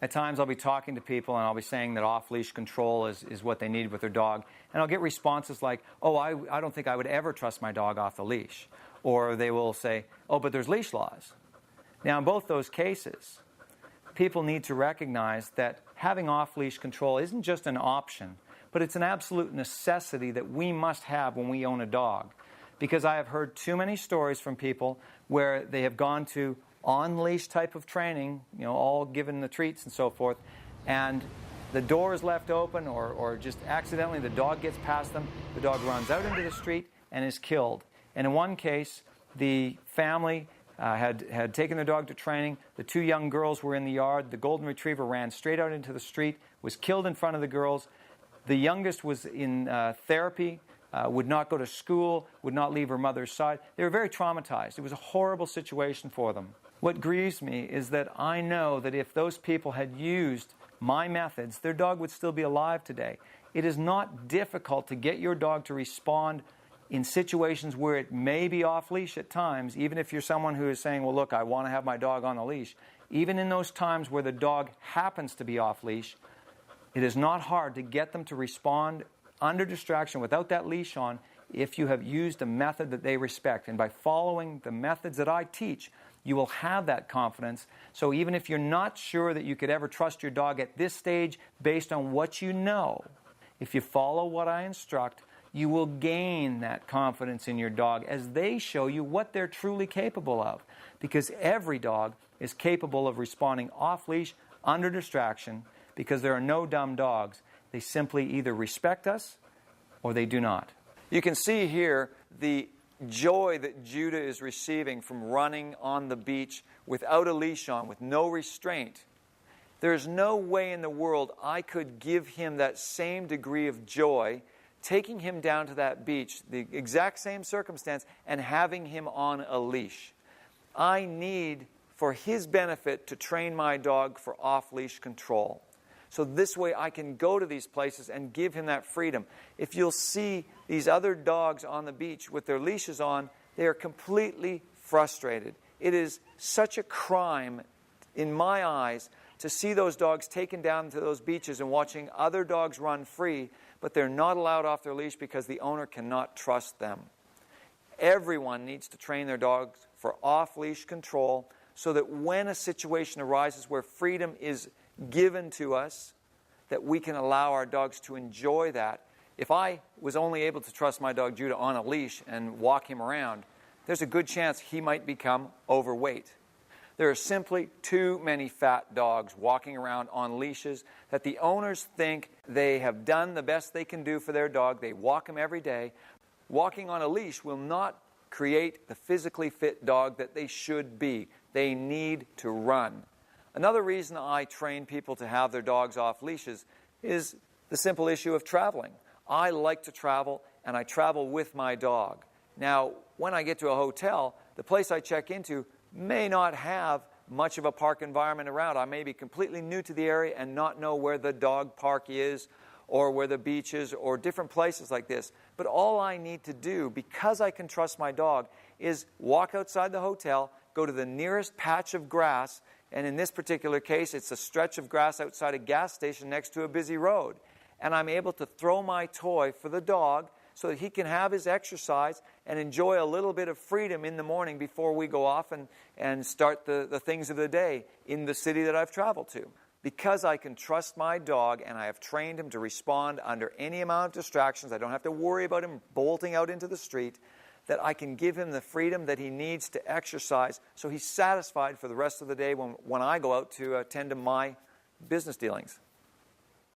At times I'll be talking to people and I'll be saying that off-leash control is what they need with their dog. And I'll get responses like, oh, I don't think I would ever trust my dog off the leash. Or they will say, oh, but there's leash laws. Now, in both those cases, people need to recognize that having off-leash control isn't just an option, but it's an absolute necessity that we must have when we own a dog. Because I have heard too many stories from people where they have gone to on-leash type of training, all given the treats and so forth, and the door is left open or just accidentally the dog gets past them, the dog runs out into the street and is killed. And in one case, the family had taken their dog to training, the two young girls were in the yard, the golden retriever ran straight out into the street, was killed in front of the girls. The youngest was in therapy, would not go to school, would not leave her mother's side. They were very traumatized. It was a horrible situation for them. What grieves me is that I know that if those people had used my methods, their dog would still be alive today. It is not difficult to get your dog to respond in situations where it may be off-leash at times, even if you're someone who is saying, well, look, I want to have my dog on a leash. Even in those times where the dog happens to be off-leash, it is not hard to get them to respond under distraction without that leash on if you have used a method that they respect. And by following the methods that I teach, you will have that confidence. So even if you're not sure that you could ever trust your dog at this stage based on what you know, if you follow what I instruct, you will gain that confidence in your dog as they show you what they're truly capable of. Because every dog is capable of responding off-leash, under distraction, because there are no dumb dogs. They simply either respect us or they do not. You can see here the joy that Judah is receiving from running on the beach without a leash on, with no restraint. There's no way in the world I could give him that same degree of joy taking him down to that beach, the exact same circumstance, and having him on a leash. I need, for his benefit, to train my dog for off-leash control. So this way I can go to these places and give him that freedom. If you'll see these other dogs on the beach with their leashes on, they are completely frustrated. It is such a crime, in my eyes, to see those dogs taken down to those beaches and watching other dogs run free, but they're not allowed off their leash because the owner cannot trust them. Everyone needs to train their dogs for off-leash control so that when a situation arises where freedom is given to us, that we can allow our dogs to enjoy that. If I was only able to trust my dog Judah on a leash and walk him around, there's a good chance he might become overweight. There are simply too many fat dogs walking around on leashes that the owners think they have done the best they can do for their dog. They walk him every day. Walking on a leash will not create the physically fit dog that they should be. They need to run. Another reason I train people to have their dogs off leashes is the simple issue of traveling. I like to travel, and I travel with my dog. Now, when I get to a hotel, the place I check into may not have much of a park environment around. I may be completely new to the area and not know where the dog park is or where the beach is or different places like this. But all I need to do, because I can trust my dog, is walk outside the hotel, go to the nearest patch of grass, and in this particular case, it's a stretch of grass outside a gas station next to a busy road. And I'm able to throw my toy for the dog so that he can have his exercise and enjoy a little bit of freedom in the morning before we go off and start the things of the day in the city that I've traveled to. Because I can trust my dog and I have trained him to respond under any amount of distractions, I don't have to worry about him bolting out into the street, that I can give him the freedom that he needs to exercise so he's satisfied for the rest of the day when I go out to attend to my business dealings.